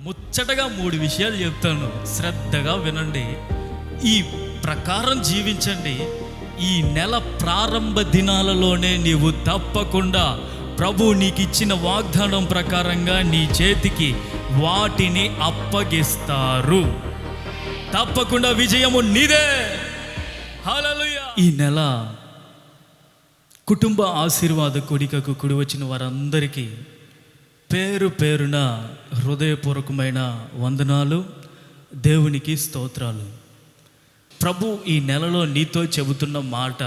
ముచ్చటగా 3 విషయాలు చెప్తాను, శ్రద్ధగా వినండి. ఈ ప్రకారం జీవించండి. ఈ నెల ప్రారంభ దినాలలోనే నీవు తప్పకుండా ప్రభు నీకు ఇచ్చిన వాగ్దానం ప్రకారంగా నీ చేతికి వాటిని అప్పగిస్తారు. తప్పకుండా విజయము నీదే. హల్లెలూయా. ఈ నెల కుటుంబ ఆశీర్వాద కూడికకు కూడి వచ్చిన వారందరికీ పేరు పేరున హృదయపూర్వకమైన వందనాలు, దేవునికి స్తోత్రాలు. ప్రభు ఈ నెలలో నీతో చెబుతున్న మాట,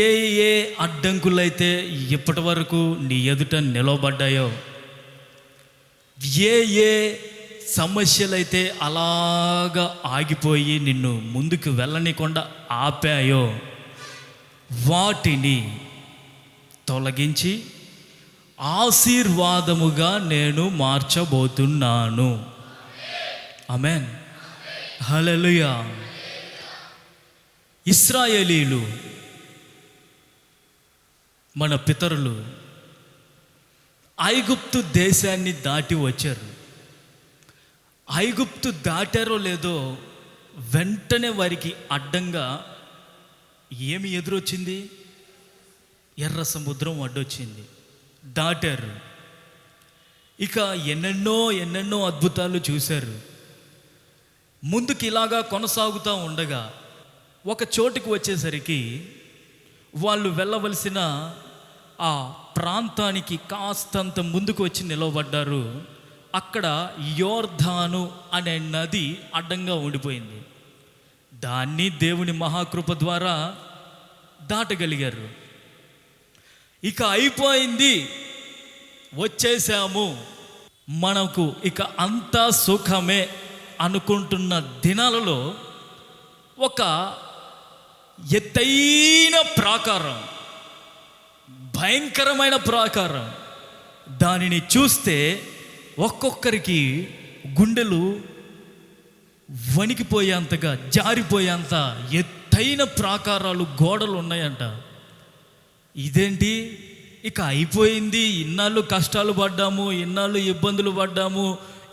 ఏ ఏ అడ్డంకులైతే ఇప్పటి వరకు నీ ఎదుట నిలవబడ్డాయో, ఏ ఏ సమస్యలైతే అలాగా ఆగిపోయి నిన్ను ముందుకు వెళ్ళనీయకుండా ఆపాయో, వాటిని తొలగించి ఆశీర్వాదముగా నేను మార్చబోతున్నాను. ఆమేన్. హల్లెలూయా. ఇశ్రాయేలీలు మన పితరులు ఐగుప్తు దేశాన్ని దాటి వచ్చారు. ఐగుప్తు దాటారో లేదో వెంటనే వారికి అడ్డంగా ఏమి ఎదురొచ్చింది? ఎర్ర సముద్రం అడ్డొచ్చింది. దాటారు. ఇక ఎన్నెన్నో అద్భుతాలు చూశారు. ముందుకు ఇలాగా కొనసాగుతూ ఉండగా ఒక చోటుకు వచ్చేసరికి వాళ్ళు వెళ్ళవలసిన ఆ ప్రాంతానికి కాస్తంత ముందుకు వచ్చి నిలవబడ్డారు. అక్కడ యోర్ధాను అనే నది అడ్డంగా ఉండిపోయింది. దాన్ని దేవుని మహాకృప ద్వారా దాటగలిగారు. ఇక అయిపోయింది, వచ్చేసాము, మనకు ఇక అంతా సుఖమే అనుకుంటున్న దినాలలో ఒక ఎత్తైన ప్రాకారం, భయంకరమైన ప్రాకారం, దానిని చూస్తే ఒక్కొక్కరికి గుండెలు వణికిపోయేంతగా, జారిపోయేంత ఎత్తైన ప్రాకారాలు, గోడలు ఉన్నాయంట. ఇదేంటి, ఇక అయిపోయింది, ఇన్నాళ్ళు కష్టాలు పడ్డాము, ఇన్నాళ్ళు ఇబ్బందులు పడ్డాము,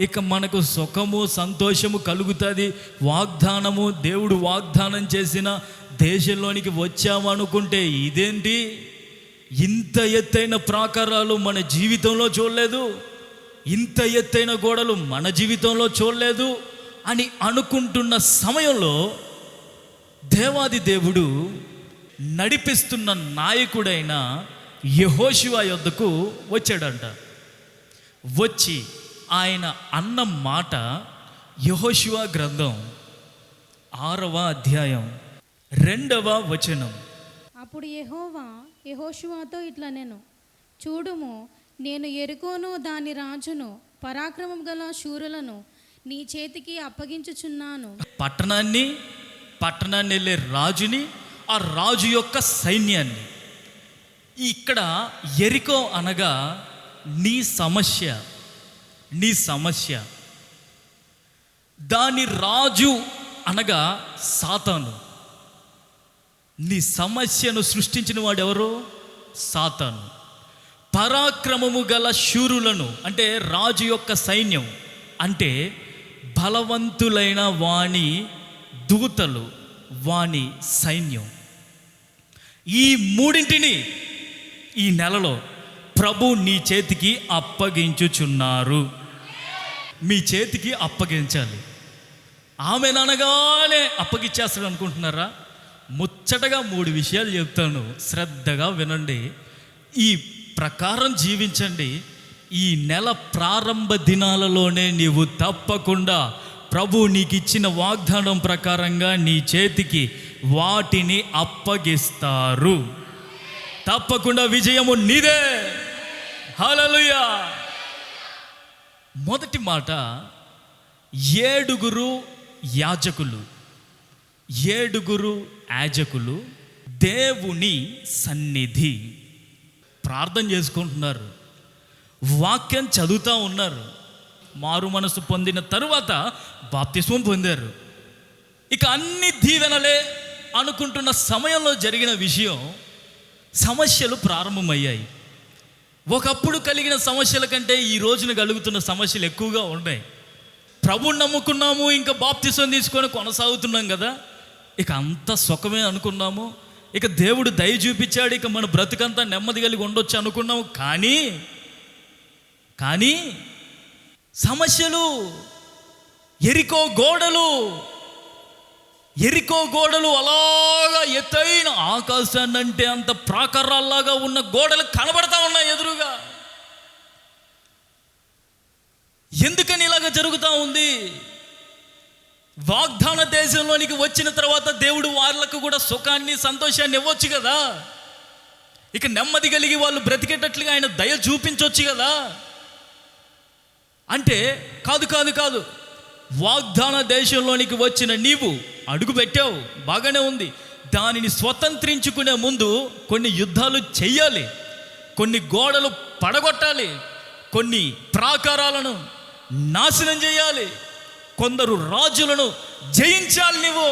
ఇక మనకు సుఖము సంతోషము కలుగుతుంది, వాగ్దానము, దేవుడు వాగ్దానం చేసిన దేశంలోనికి వచ్చాము అనుకుంటే ఇదేంటి, ఇంత ఎత్తైన ప్రాకారాలు మన జీవితంలో చూడలేదు, ఇంత ఎత్తైన గోడలు మన జీవితంలో చూడలేదు అని అనుకుంటున్న సమయంలో దేవాది దేవుడు నడిపిస్తున్న నాయకుడైన యెహోషువ యొద్దకు వచ్చాడంట. వచ్చి ఆయన అన్న మాట యెహోషువ గ్రంథం 6వ అధ్యాయం 2వ వచనం. అప్పుడు యెహోవా యెహోషువతో ఇట్లా నేను, చూడుము, నేను యెరికోను దాని రాజును పరాక్రమం గల శూరులను నీ చేతికి అప్పగించుచున్నాను. పట్టణాన్ని వెళ్ళే రాజుని, ఆ రాజు యొక్క సైన్యాన్ని. ఇక్కడ యెరికో అనగా నీ సమస్య, దాని రాజు అనగా సాతాను. నీ సమస్యను సృష్టించిన వాడు ఎవరు? సాతాను. పరాక్రమము గల శూరులను అంటే రాజు యొక్క సైన్యం, అంటే బలవంతులైన వాని దూతలు, వాని సైన్యం. ఈ మూడింటిని ఈ నెలలో ప్రభు నీ చేతికి అప్పగించుచున్నారు. మీ చేతికి అప్పగించాలి. ఆమెననగానే అప్పగించేస్తాడు అనుకుంటున్నారా? ముచ్చటగా 3 విషయాలు చెప్తాను, శ్రద్ధగా వినండి. ఈ ప్రకారం జీవించండి. ఈ నెల ప్రారంభ దినాలలోనే నీవు తప్పకుండా ప్రభు నీకు ఇచ్చిన వాగ్దానం ప్రకారంగా నీ చేతికి వాటిని అప్పగిస్తారు. తప్పకుండా విజయము నీదే. హల్లెలూయా. మొదటి మాట, 7 యాజకులు దేవుని సన్నిధి ప్రార్థన చేసుకుంటున్నారు, వాక్యం చదువుతూ ఉన్నారు. మారు మనసు పొందిన తరువాత బాప్తిస్మం పొందారు. ఇక అన్ని దీవెనలే అనుకుంటున్న సమయంలో జరిగిన విషయం, సమస్యలు ప్రారంభమయ్యాయి. ఒకప్పుడు కలిగిన సమస్యల కంటే ఈ రోజున కలుగుతున్న సమస్యలు ఎక్కువగా ఉన్నాయి. ప్రభువుని నమ్ముకున్నాము, ఇంకా బాప్తిసం తీసుకొని కొనసాగుతున్నాం కదా, ఇక అంత సుఖమే అనుకున్నాము, ఇక దేవుడు దయ చూపించాడు, ఇక మన బ్రతుకంతా నెమ్మది కలిగి ఉండొచ్చు అనుకున్నాము. కానీ సమస్యలు, ఎరికో గోడలు అలాగా ఎత్తైన ఆకాశాన్ని అంటే అంత ప్రాకారాల్లాగా ఉన్న గోడలు కనబడతా ఉన్నాయి ఎదురుగా. ఎందుకని ఇలాగ జరుగుతూ ఉంది? వాగ్దాన దేశంలోనికి వచ్చిన తర్వాత దేవుడు వాళ్ళకు కూడా సుఖాన్ని, సంతోషాన్ని ఇవ్వచ్చు కదా, ఇక నెమ్మది కలిగి వాళ్ళు బ్రతికేటట్లుగా ఆయన దయ చూపించవచ్చు కదా. అంటే కాదు, వాగ్దాన దేశంలోనికి వచ్చిన నీవు అడుగు పెట్టావు, బాగానే ఉంది. దానిని స్వతంత్రించుకునే ముందు కొన్ని యుద్ధాలు చెయ్యాలి, కొన్ని గోడలు పడగొట్టాలి, కొన్ని ప్రాకారాలను నాశనం చేయాలి, కొందరు రాజులను జయించాలి. నువ్వు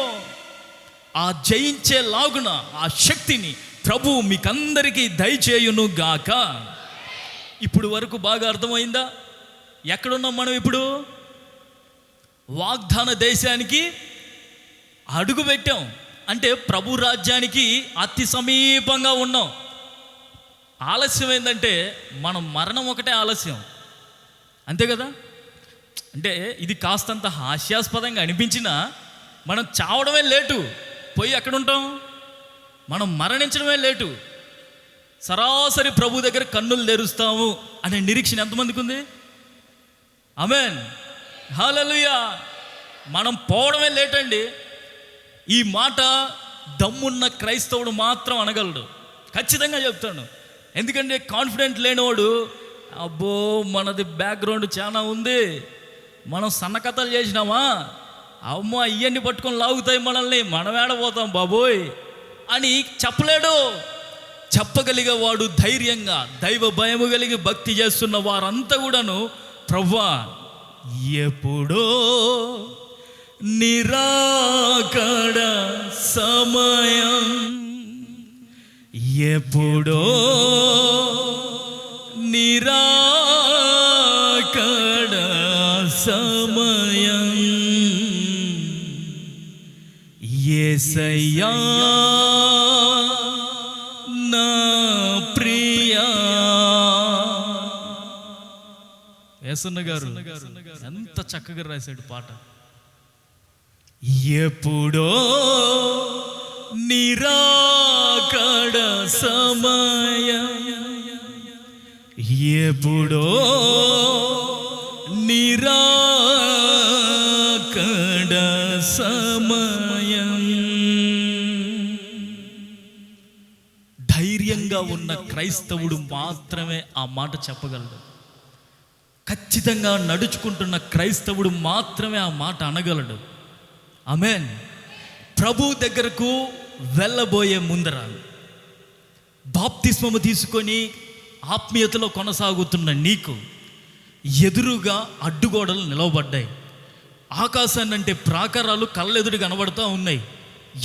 ఆ జయించేలాగున ఆ శక్తిని ప్రభువు మీకందరికీ దయచేయును గాక. ఇప్పుడు వరకు బాగా అర్థమైందా? ఎక్కడున్నాం మనం ఇప్పుడు? వాగ్దాన దేశానికి అడుగు పెట్టాం, అంటే ప్రభు రాజ్యానికి అతి సమీపంగా ఉన్నాం. ఆలస్యం ఏంటంటే మనం మరణం ఒకటే ఆలస్యం, అంతే కదా. అంటే ఇది కాస్తంత హాస్యాస్పదంగా అనిపించినా మనం చావడమే లేటు, పోయి ఎక్కడుంటాం? మనం మరణించడమే లేటు. సరాసరి ప్రభు దగ్గర కన్నులు తెరుస్తాము అనే నిరీక్షణ ఎంతమందికి ఉంది? ఆమేన్, హల్లెలూయా. మనం పోవడమే లేట్ అండి. ఈ మాట దమ్మున్న క్రైస్తవుడు మాత్రం అనగలడు, ఖచ్చితంగా చెప్తాను. ఎందుకంటే కాన్ఫిడెంట్ లేనివాడు, అబ్బో మనది బ్యాక్గ్రౌండ్ చాలా ఉంది, మనం సన్నకథలు చేసినామా, అమ్మో ఇవన్నీ పట్టుకొని లాగుతాయి మనల్ని, మనం ఏడపోతాం బాబోయ్ అని చెప్పలేడు. చెప్పగలిగేవాడు ధైర్యంగా, దైవ భయము కలిగి భక్తి చేస్తున్న వారంతా కూడాను, ప్రభువా ఎప్పుడో నిరాకడ సమయం, ఎప్పుడో నిరాకడ సమయం, యేసయ్యా నా ప్రియా. యేసన్న గారు ఎంత చక్కగా రాశాడు పాట. ఎప్పుడో నిరాకడ సమయం, ఎప్పుడో నిరాకడ సమయం. ధైర్యంగా ఉన్న క్రైస్తవుడు మాత్రమే ఆ మాట చెప్పగలడు. ఖచ్చితంగా నడుచుకుంటున్న క్రైస్తవుడు మాత్రమే ఆ మాట అనగలడు. ఆమేన్. ప్రభు దగ్గరకు వెళ్ళబోయే ముందర బాప్తిస్మము తీసుకొని ఆత్మీయతలో కొనసాగుతున్న నీకు ఎదురుగా అడ్డుగోడలు నిలవబడ్డాయి. ఆకాశాన్ని అంటే ప్రాకారాలు కళ్ళెదురు కనబడుతూ ఉన్నాయి.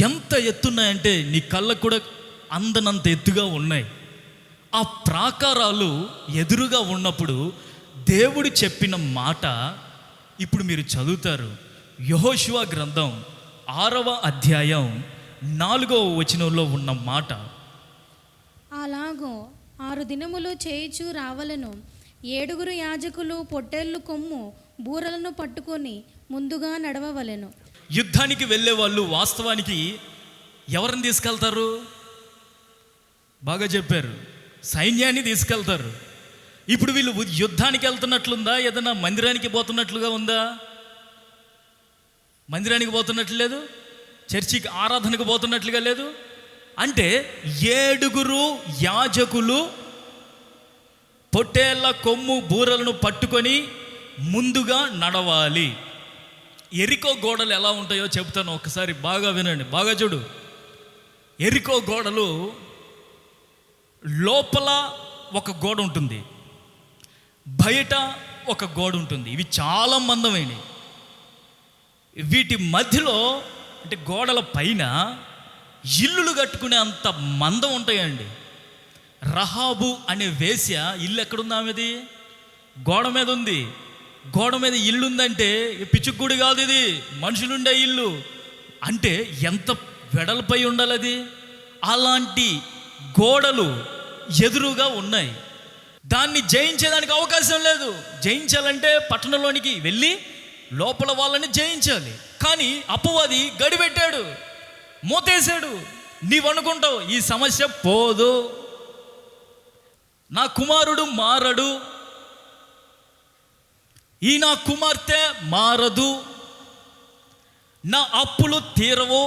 ఎంత ఎత్తున్నాయంటే నీ కళ్ళకు కూడా అందనంత ఎత్తుగా ఉన్నాయి. ఆ ప్రాకారాలు ఎదురుగా ఉన్నప్పుడు దేవుడు చెప్పిన మాట ఇప్పుడు మీరు చదువుతారు. యెహోషువ గ్రంథం 6వ అధ్యాయం 4వ వచనంలో ఉన్న మాట, అలాగో 6 దినములు చేయిచు రావలను. 7 యాజకులు పొట్టేళ్ళు కొమ్ము బూరలను పట్టుకొని ముందుగా నడవవలెను. యుద్ధానికి వెళ్ళే వాళ్ళు వాస్తవానికి ఎవరిని తీసుకెళ్తారు? బాగా చెప్పారు, సైన్యాన్ని తీసుకెళ్తారు. ఇప్పుడు వీళ్ళు యుద్ధానికి వెళ్తున్నట్లుందా, ఏదైనా మందిరానికి పోతున్నట్లుగా ఉందా? మందిరానికి పోతున్నట్లు లేదు, చర్చికి ఆరాధనకు పోతున్నట్లుగా లేదు. అంటే 7 యాజకులు పొట్టేళ్ల కొమ్ము బూరలను పట్టుకొని ముందుగా నడవాలి. ఎరికో గోడలు ఎలా ఉంటాయో చెప్తాను, ఒకసారి బాగా వినండి, బాగా చూడు. ఎరికో గోడలు లోపల ఒక గోడ ఉంటుంది, బయట ఒక గోడ ఉంటుంది. ఇవి చాలా మందమైనవి. వీటి మధ్యలో అంటే గోడల పైన ఇల్లులు కట్టుకునే అంత మందం ఉంటాయండి. రహాబు అనే వేశ్య ఇల్లు ఎక్కడుంది? ఆమెది గోడ మీద ఉంది. గోడ మీద ఇల్లు ఉందంటే పిచ్చుగుడి కాదు, ఇది మనుషులుండే ఇల్లు. అంటే ఎంత వెడల్పై ఉండాలి అది? అలాంటి గోడలు ఎదురుగా ఉన్నాయి. దాన్ని జయించేదానికి అవకాశం లేదు. జయించాలంటే పట్టణంలోనికి వెళ్ళి లోపల వాళ్ళని జయించాలి. కానీ అపవాది గడిపెట్టాడు, మోతేశాడు. నీవనుకుంటావు ఈ సమస్య పోదు, నా కుమారుడు మారడు, ఈ నా కుమార్తె మారదు, నా అప్పులు తీరవు,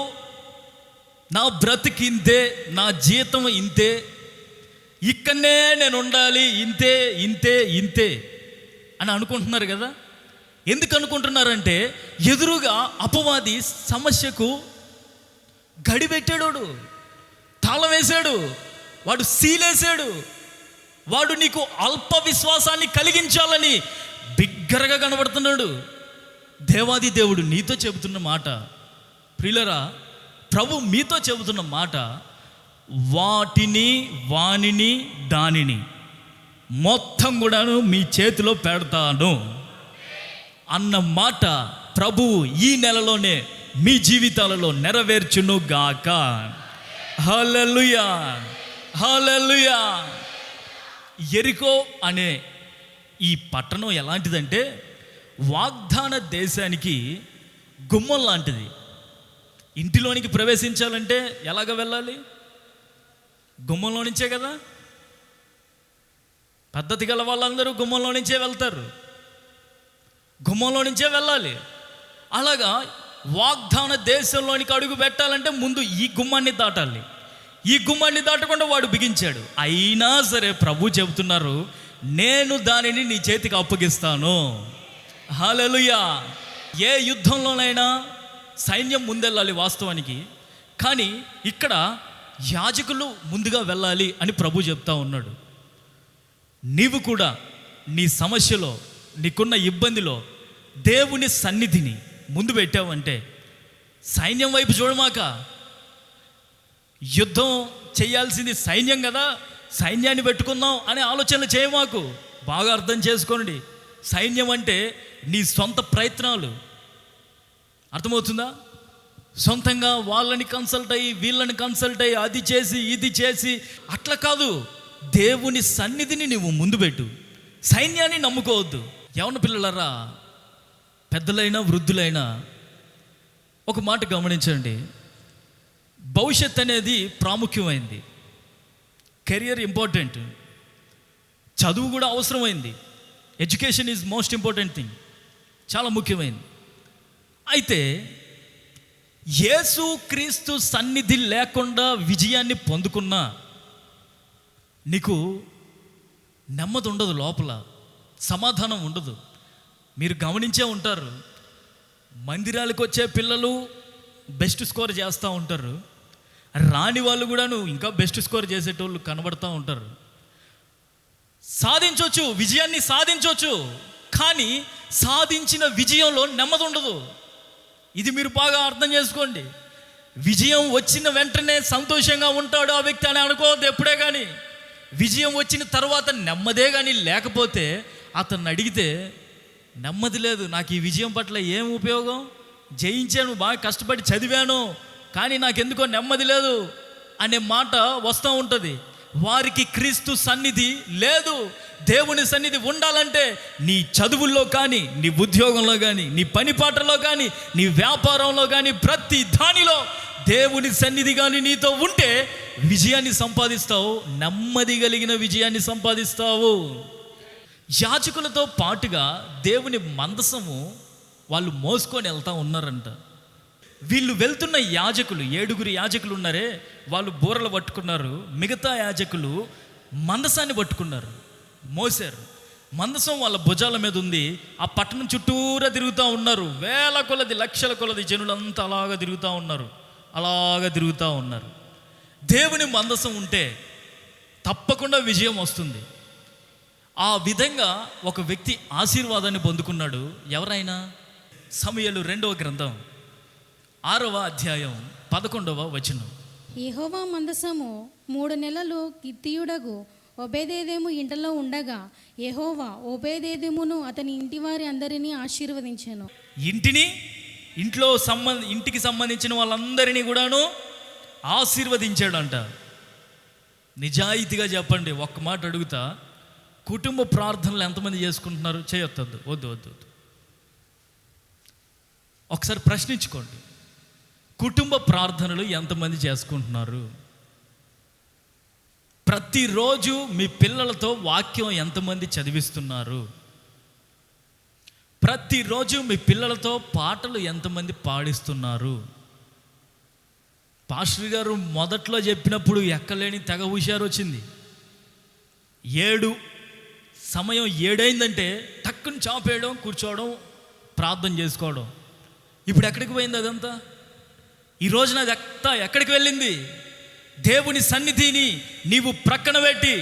నా బ్రతికింతే, నా జీతం ఇంతే, ఇక్కడనే నేను ఉండాలి, ఇంతే ఇంతే ఇంతే అని అనుకుంటున్నారు కదా. ఎందుకు అనుకుంటున్నారంటే ఎదురుగా అపవాది సమస్యకు గడిపెట్టాడు, తాళం వేశాడు, వాడు సీలేశాడు. వాడు నీకు అల్ప విశ్వాసాన్ని కలిగించాలని బిగ్గరగా కనబడుతున్నాడు. దేవాది దేవుడు నీతో చెబుతున్న మాట, ప్రియులరా, ప్రభు మీతో చెబుతున్న మాట, వాటిని వానిని దానిని మొత్తం కూడాను మీ చేతిలో పెడతాను అన్న మాట ప్రభువు ఈ నెలలోనే మీ జీవితాలలో నెరవేర్చును గాక. హల్లెలూయా, హల్లెలూయా. యెరికో అనే ఈ పట్టణం ఎలాంటిదంటే వాగ్దాన దేశానికి గుమ్మం లాంటిది. ఇంటిలోనికి ప్రవేశించాలంటే ఎలాగ వెళ్ళాలి? గుమ్మంలో నుంచే కదా. పద్ధతి గల వాళ్ళందరూ గుమ్మంలో నుంచే వెళ్తారు, గుమ్మంలో నుంచే వెళ్ళాలి. అలాగా వాగ్దాన దేశంలోనికి అడుగు పెట్టాలంటే ముందు ఈ గుమ్మాన్ని దాటాలి. ఈ గుమ్మాన్ని దాటకుండా వాడు బిగించాడు. అయినా సరే ప్రభు చెబుతున్నారు, నేను దానిని నీ చేతికి అప్పగిస్తాను. హల్లెలూయా. ఏ యుద్ధంలోనైనా సైన్యం ముందెళ్ళాలి వాస్తవానికి, కానీ ఇక్కడ యాజకులు ముందుగా వెళ్ళాలి అని ప్రభు చెప్తా ఉన్నాడు. నీవు కూడా నీ సమస్యలో, నీకున్న ఇబ్బందిలో దేవుని సన్నిధిని ముందు పెట్టావంటే సైన్యం వైపు చూడమాక. యుద్ధం చేయాల్సింది సైన్యం కదా, సైన్యాన్ని పెట్టుకుందాం అనే ఆలోచనలు చేయమాకు. బాగా అర్థం చేసుకోండి, సైన్యం అంటే నీ సొంత ప్రయత్నాలు. అర్థమవుతుందా? సొంతంగా వాళ్ళని కన్సల్ట్ అయ్యి వీళ్ళని కన్సల్ట్ అయ్యి అది చేసి ఇది చేసి అట్లా కాదు. దేవుని సన్నిధిని నువ్వు ముందు పెట్టు, సైన్యాన్ని నమ్ముకోవద్దు. యవన పిల్లలరా, పెద్దలైనా వృద్ధులైనా ఒక మాట గమనించండి. భవిష్యత్ అనేది ప్రాముఖ్యమైంది. కెరియర్ ఇంపార్టెంట్, చదువు కూడా అవసరమైంది. Education is most important thing, చాలా ముఖ్యమైనది. అయితే యేసు క్రీస్తు సన్నిధి లేకుండా విజయాన్ని పొందుకున్నా నీకు నెమ్మది ఉండదు, లోపల సమాధానం ఉండదు. మీరు గమనించే ఉంటారు, మందిరాలకు వచ్చే పిల్లలు బెస్ట్ స్కోర్ చేస్తూ ఉంటారు, రాని వాళ్ళు కూడాను ఇంకా బెస్ట్ స్కోర్ చేసేటోళ్ళు కనబడుతూ ఉంటారు. సాధించవచ్చు, విజయాన్ని సాధించవచ్చు, కానీ సాధించిన విజయంలో నెమ్మది ఉండదు. ఇది మీరు బాగా అర్థం చేసుకోండి. విజయం వచ్చిన వెంటనే సంతోషంగా ఉంటాడు ఆ వ్యక్తి అని అనుకోవద్దు ఎప్పుడే. కానీ విజయం వచ్చిన తర్వాత నెమ్మదే కానీ లేకపోతే అతన్ని అడిగితే నెమ్మది లేదు, నాకు ఈ విజయం పట్ల ఏం ఉపయోగం, జయించాను, బాగా కష్టపడి చదివాను, కానీ నాకెందుకో నెమ్మది లేదు అనే మాట వస్తూ ఉంటుంది. వారికి క్రీస్తు సన్నిధి లేదు. దేవుని సన్నిధి ఉండాలంటే నీ చదువుల్లో కానీ, నీ ఉద్యోగంలో కానీ, నీ పనిపాటలో కానీ, నీ వ్యాపారంలో కానీ, ప్రతి దానిలో దేవుని సన్నిధి కానీ నీతో ఉంటే విజయాన్ని సంపాదిస్తావు, నెమ్మది కలిగిన విజయాన్ని సంపాదిస్తావు. యాజకులతో పాటుగా దేవుని మందసము వాళ్ళు మోసుకొని వెళ్తూ ఉన్నారంట. వీళ్ళు వెళ్తున్న యాజకులు, 7 యాజకులు ఉన్నారే, వాళ్ళు బూరలు పట్టుకున్నారు. మిగతా యాజకులు మందసాన్ని పట్టుకున్నారు, మోసారు. మందసం వాళ్ళ భుజాల మీద ఉంది. ఆ పట్టణం చుట్టూరా తిరుగుతూ ఉన్నారు. వేల కొలది, లక్షల కొలది జనులంతా అలాగా తిరుగుతూ ఉన్నారు, అలాగా తిరుగుతూ ఉన్నారు. దేవుని మందసం ఉంటే తప్పకుండా విజయం వస్తుంది. ఆ విధంగా ఒక వ్యక్తి ఆశీర్వాదాన్ని పొందుకున్నాడు. ఎవరైనా? సమూయేలు 2వ గ్రంథం 6వ అధ్యాయం 11వ వచనం. యెహోవా మందసము 3 నెలలు గిత్తీయుడగు ఒబేదేదెము ఇంటిలో ఉండగా యెహోవా ఒబేదేదెమును అతని ఇంటివారి అందరినీ ఆశీర్వదించెను. ఇంటికి సంబంధించిన వాళ్ళందరినీ కూడాను ఆశీర్వదించాడంట. నిజాయితీగా చెప్పండి, ఒక్క మాట అడుగుతా, కుటుంబ ప్రార్థనలు ఎంతమంది చేసుకుంటున్నారు? చేయొద్దు, వద్దు. ఒకసారి ప్రశ్నించుకోండి, కుటుంబ ప్రార్థనలు ఎంతమంది చేసుకుంటున్నారు? ప్రతిరోజు మీ పిల్లలతో వాక్యం ఎంతమంది చదివిస్తున్నారు? ప్రతిరోజు మీ పిల్లలతో పాటలు ఎంతమంది పాడిస్తున్నారు? పాస్టర్ గారు మొదట్లో చెప్పినప్పుడు ఎక్కలేని తెగ హుషారు వచ్చింది. 7 అయిందంటే టక్కుని చాపేయడం, కూర్చోవడం, ప్రార్థన చేసుకోవడం. ఇప్పుడు ఎక్కడికి పోయింది అదంతా? ఈ రోజున అది ఎక్కడికి వెళ్ళింది? దేవుని సన్నిధిని నీవు ప్రక్కన పెట్టి,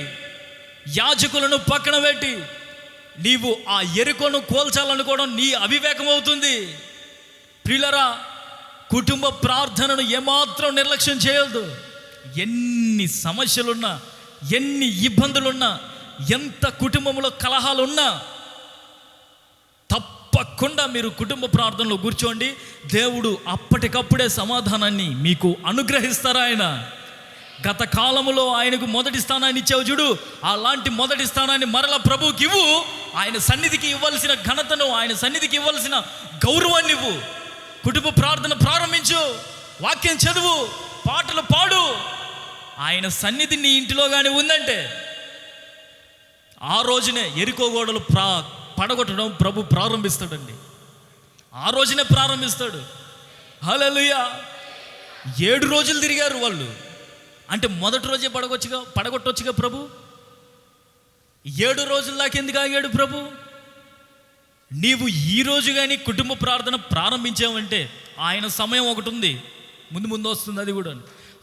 యాజకులను పక్కన పెట్టి, నీవు ఆ ఎరుకను కోల్చాలనుకోవడం నీ అవివేకం అవుతుంది. ప్రియులరా, కుటుంబ ప్రార్థనను ఏమాత్రం నిర్లక్ష్యం చేయొద్దు. ఎన్ని సమస్యలున్నా, ఎన్ని ఇబ్బందులున్నా, ఎంత కుటుంబంలో కలహాలున్నా తప్పకుండా మీరు కుటుంబ ప్రార్థనలో కూర్చోండి. దేవుడు అప్పటికప్పుడే సమాధానాన్ని మీకు అనుగ్రహిస్తారా? ఆయన గత కాలములో ఆయనకు మొదటి స్థానాన్ని ఇచ్చావు చూడు, అలాంటి మొదటి స్థానాన్ని మరల ప్రభువుకి ఇవ్వు. ఆయన సన్నిధికి ఇవ్వాల్సిన ఘనతను, ఆయన సన్నిధికి ఇవ్వాల్సిన గౌరవాన్ని ఇవ్వు. కుటుంబ ప్రార్థన ప్రారంభించు, వాక్యం చదువు, పాటలు పాడు. ఆయన సన్నిధి నీ ఇంటిలో కానీ ఉందంటే ఆ రోజునే ఎరికో గోడలు పడగొట్టడం ప్రభు ప్రారంభిస్తాడండి. ఆ రోజునే ప్రారంభిస్తాడు. హల్లెలూయా. 7 రోజులు తిరిగారు వాళ్ళు, అంటే మొదటి రోజే పడగొట్టొచ్చుగా ప్రభు. 7 రోజుల దాకా ఎందుకు ఆగాడు ప్రభు? నీవు ఈ రోజు కానీ కుటుంబ ప్రార్థన ప్రారంభించావంటే ఆయన సమయం ఒకటి ఉంది, ముందు వస్తుంది, అది కూడా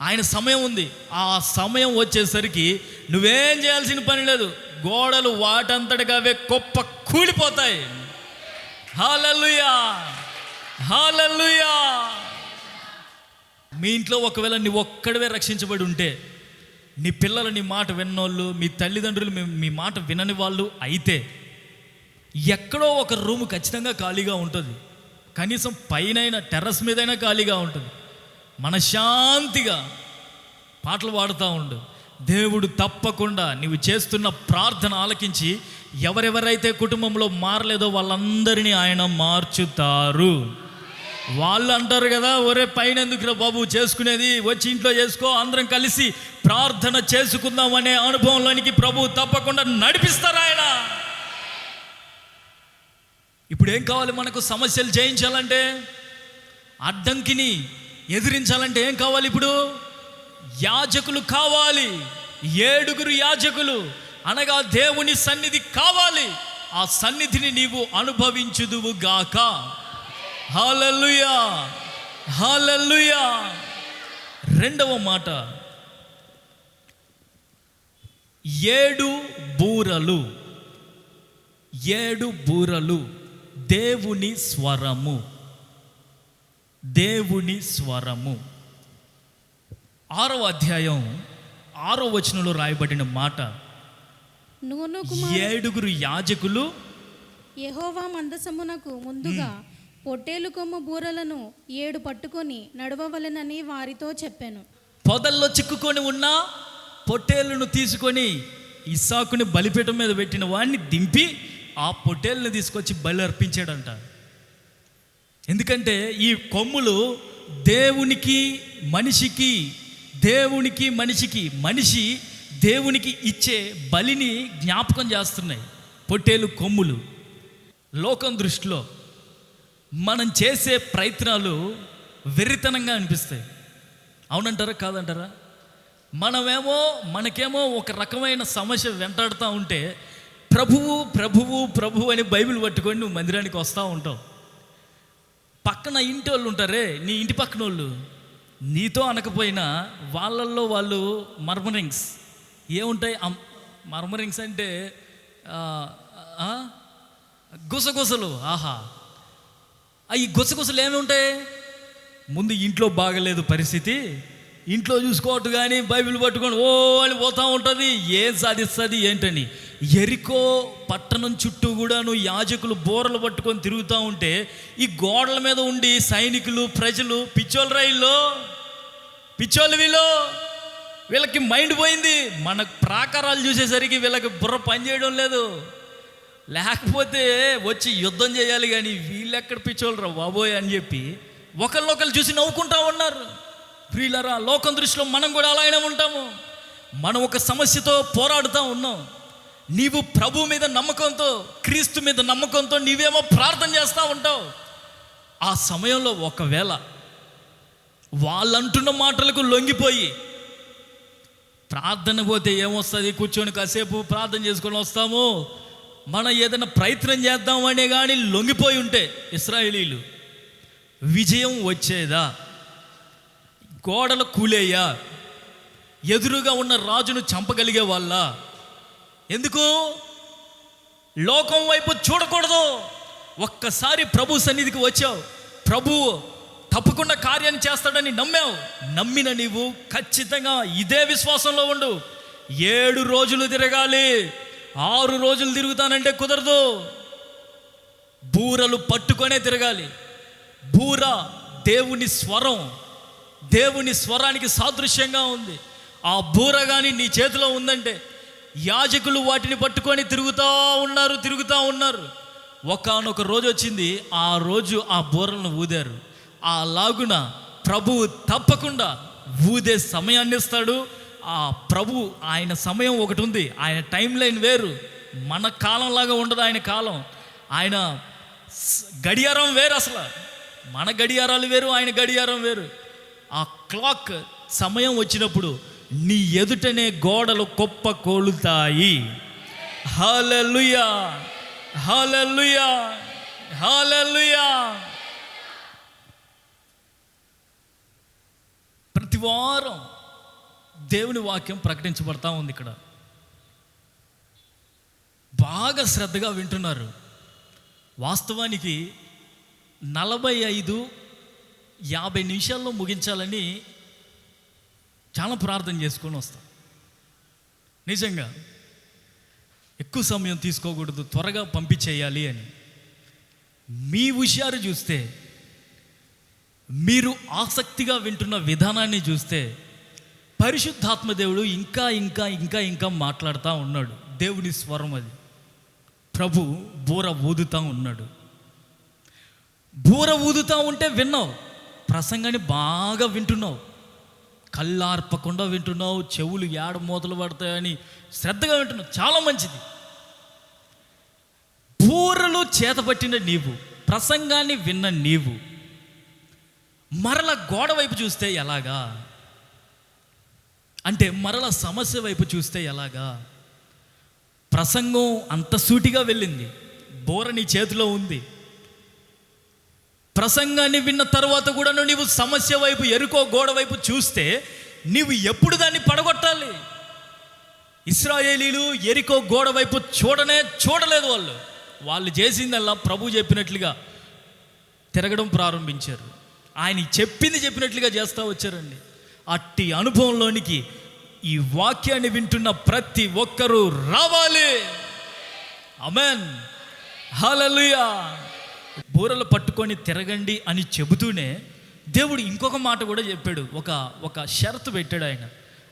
ఆయన సమయం ఉంది. ఆ సమయం వచ్చేసరికి నువ్వేం చేయాల్సిన పని లేదు, గోడలు వాటంతటిగా అవే కూలిపోతాయి. హల్లెలూయా, హల్లెలూయా. మీ ఇంట్లో ఒకవేళ నీ ఒక్కడివే రక్షించబడి ఉంటే, నీ పిల్లలు నీ మాట విన్నోళ్ళు, మీ తల్లిదండ్రులు మీ మాట వినని వాళ్ళు అయితే, ఎక్కడో ఒక రూము ఖచ్చితంగా ఖాళీగా ఉంటుంది. కనీసం పైన టెర్రస్ మీదైనా ఖాళీగా ఉంటుంది. మనశ్శాంతిగా పాటలు పాడుతూ ఉండు. దేవుడు తప్పకుండా నీవు చేస్తున్న ప్రార్థన ఆలకించి ఎవరెవరైతే కుటుంబంలో మారలేదో వాళ్ళందరినీ ఆయన మార్చుతారు. వాళ్ళు అంటారు కదా, ఒరే పైన ఎందుకురా బాబు చేసుకునేది, వచ్చి ఇంట్లో చేసుకో, అందరం కలిసి ప్రార్థన చేసుకుందాం అనే అనుభవంలోనికి ప్రభు తప్పకుండా నడిపిస్తారు ఆయన. ఇప్పుడు ఏం కావాలి మనకు? సమస్యలు జయించాలంటే, అడ్డంకిని ఎదిరించాలంటే ఏం కావాలి? ఇప్పుడు యాజకులు కావాలి. 7 యాజకులు అనగా దేవుని సన్నిధి కావాలి. ఆ సన్నిధిని నీవు అనుభవించుదువు గాక. హల్లెలూయా, హల్లెలూయా. 2వ మాట, 7 బూరలు. 7 బూరలు దేవుని స్వరము, దేవుని స్వరము. 6వ అధ్యాయం 6వ వచనంలో రాయబడిన మాట, 7 యాజకులు యెహోవా మందసమునకు ముందుగా పొట్టేలు కొమ్ము బూరలను 7 పట్టుకొని నడవవలెనని వారితో చెప్పాను. పొదల్లో చిక్కుకొని ఉన్న పొట్టేళ్ళను తీసుకొని ఇస్సాకుని బలిపీఠం మీద పెట్టిన వాడిని దింపి ఆ పొట్టేళ్ళని తీసుకొచ్చి బలి అర్పించాడంట. ఎందుకంటే ఈ కొమ్ములు దేవునికి మనిషికి, దేవునికి మనిషికి, మనిషి దేవునికి ఇచ్చే బలిని జ్ఞాపకం చేస్తున్నాయి. పొట్టేలు కొమ్ములు లోకం దృష్టిలో మనం చేసే ప్రయత్నాలు వెర్రితనంగా అనిపిస్తాయి. అవునంటారా కాదంటారా? మనకేమో ఒక రకమైన సమస్య వెంటాడుతూ ఉంటే ప్రభువు ప్రభువు ప్రభువు అని బైబిల్ పట్టుకొని నువ్వు మందిరానికి వస్తూ ఉంటావు. పక్కన ఇంటి వాళ్ళు ఉంటారే, నీ ఇంటి పక్కన వాళ్ళు, నీతో అనకపోయినా వాళ్ళల్లో వాళ్ళు మర్మరింగ్స్ ఏముంటాయి? మర్మరింగ్స్ అంటే గుసగుసలు. ఆహా, ఈ గుసగుసలు ఏమి ఉంటాయి? ముందు ఇంట్లో బాగలేదు పరిస్థితి, ఇంట్లో చూసుకోవట్టు కానీ బైబిల్ పట్టుకొని ఓ అని పోతూ ఉంటుంది. ఏం సాధిస్తుంది ఏంటని. ఎరికో పట్టణం చుట్టూ కూడాను యాజకులు బోరలు పట్టుకొని తిరుగుతూ ఉంటే ఈ గోడల మీద ఉండి సైనికులు ప్రజలు పిచ్చోళ్ళు రైల్లో పిచ్చోళ్ళు వీళ్ళకి మైండ్ పోయింది. మన ప్రాకారాలు చూసేసరికి వీళ్ళకి బుర్ర పనిచేయడం లేదు. లేకపోతే వచ్చి యుద్ధం చేయాలి కానీ వీళ్ళెక్కడ పిచ్చోళ్ళరా బాబోయ్ అని చెప్పి ఒకళ్ళొకళ్ళు చూసి నవ్వుకుంటా ఉన్నారు. ప్రియులరా, లోకం దృష్టిలో మనం కూడా అలాగే ఉంటాము. మనం ఒక సమస్యతో పోరాడుతూ ఉన్నాం. నీవు ప్రభు మీద నమ్మకంతో, క్రీస్తు మీద నమ్మకంతో నీవేమో ప్రార్థన చేస్తూ ఉంటావు. ఆ సమయంలో ఒకవేళ వాళ్ళంటున్న మాటలకు లొంగిపోయి ప్రార్థన పోతే ఏమొస్తుంది, కూర్చొని కాసేపు ప్రార్థన చేసుకొని వస్తాము, మనం ఏదైనా ప్రయత్నం చేద్దామనే కానీ లొంగిపోయి ఉంటే ఇశ్రాయేలీలు విజయం వచ్చేదా? గోడలు కూలేయా? ఎదురుగా ఉన్న రాజును చంపగలిగే వాళ్ళ? ఎందుకు? లోకం వైపు చూడకూడదు. ఒక్కసారి ప్రభు సన్నిధికి వచ్చావు, ప్రభువు తప్పకుండా కార్యాన్ని చేస్తాడని నమ్మావు. నమ్మిన నీవు ఖచ్చితంగా ఇదే విశ్వాసంలో ఉండు. 7 రోజులు తిరగాలి, 6 రోజులు తిరుగుతానంటే కుదరదు. బూరలు పట్టుకొనే తిరగాలి. బూర దేవుని స్వరం, దేవుని స్వరానికి సాదృశ్యంగా ఉంది. ఆ బూర కానీ నీ చేతిలో ఉందంటే యాజకులు వాటిని పట్టుకొని తిరుగుతూ ఉన్నారు. ఒకానొక రోజు వచ్చింది, ఆ రోజు ఆ బూరలను ఊదారు. ఆ లాగున ప్రభువు తప్పకుండా ఊదే సమయాన్ని ఇస్తాడు. ఆ ప్రభు ఆయన సమయం ఒకటి ఉంది, ఆయన టైం లైన్ వేరు, మన కాలంలాగా ఉండదు ఆయన కాలం. ఆయన గడియారం వేరు. అసలు మన గడియారాలు వేరు, ఆయన గడియారం వేరు. ఆ క్లాక్ సమయం వచ్చినప్పుడు నీ ఎదుటనే గోడలు కొప్ప కోలుతాయి. హల్లెలూయా, హల్లెలూయా, హల్లెలూయా. ప్రతి వారం దేవుని వాక్యం ప్రకటించబడతా ఉంది. ఇక్కడ బాగా శ్రద్ధగా వింటున్నారు. వాస్తవానికి 45-50 నిమిషాల్లో ముగించాలని చాలా ప్రార్థన చేసుకొని వస్తాం. నిజంగా ఎక్కువ సమయం తీసుకోకూడదు, త్వరగా పంపించేయాలి అని. మీ హుషారు చూస్తే, మీరు ఆసక్తిగా వింటున్న విధానాన్ని చూస్తే పరిశుద్ధాత్మ దేవుడు ఇంకా ఇంకా ఇంకా ఇంకా మాట్లాడుతూ ఉన్నాడు. దేవుని స్వరం అది. ప్రభు బూర ఊదుతూ ఉన్నాడు. బూర ఊదుతూ ఉంటే విన్నావు, ప్రసంగాన్ని బాగా వింటున్నావు, కళ్ళార్పకుండా వింటున్నావు, చెవులు ఏడ మూతలు పడతాయని శ్రద్ధగా వింటున్నావు, చాలా మంచిది. బూరలు చేతపట్టిన నీవు, ప్రసంగాన్ని విన్న నీవు మరల గోడ వైపు చూస్తే ఎలాగా? అంటే మరల సమస్య వైపు చూస్తే ఎలాగా? ప్రసంగం అంత సూటిగా వెళ్ళింది, బోర నీ చేతిలో ఉంది. ప్రసంగాన్ని విన్న తర్వాత కూడా నీవు సమస్య వైపు, ఎరుకో గోడ వైపు చూస్తే నీవు ఎప్పుడు దాన్ని పడగొట్టాలి? ఇశ్రాయేలీలు ఎరికో గోడ వైపు చూడలేదు. వాళ్ళు చేసిందల్లా ప్రభు చెప్పినట్లుగా తిరగడం ప్రారంభించారు. ఆయన చెప్పినట్లుగా చేస్తూ వచ్చారండి. అట్టి అనుభవంలోనికి ఈ వాక్యాన్ని వింటున్న ప్రతి ఒక్కరూ రావాలి. ఆమేన్, హల్లెలూయా. బూరలు పట్టుకొని తిరగండి అని చెబుతూనే దేవుడు ఇంకొక మాట కూడా చెప్పాడు. ఒక షరతు పెట్టాడు ఆయన.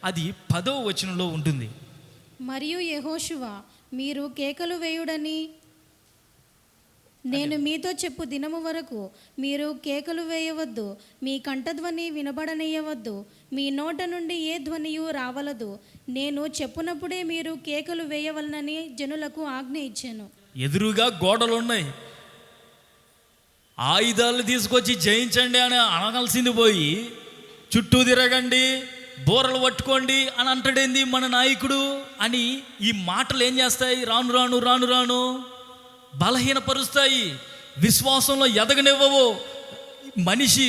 అది 10వ వచనంలో ఉంటుంది. మరియు యెహోషువ, మీరు కేకలు వేయుడని నేను మీతో చెప్పు దినము వరకు మీరు కేకలు వేయవద్దు, మీ కంఠధ్వని వినబడనీయవద్దు, మీ నోట నుండి ఏ ధ్వనియు రావలదు. నేను చెప్పునప్పుడే మీరు కేకలు వేయవలనని జనులకు ఆజ్ఞ ఇచ్చాను. ఎదురుగా గోడలు ఉన్నాయి, ఆయుధాలు తీసుకొచ్చి జయించండి అని అనగాల్సింది పోయి చుట్టూ తిరగండి, బోరలు పట్టుకోండి అని అంటాడేంది మన నాయకుడు అని. ఈ మాటలు ఏం చేస్తాయి? రాను రాను బలహీనపరుస్తాయి, విశ్వాసంలో ఎదగనివ్వవు. మనిషి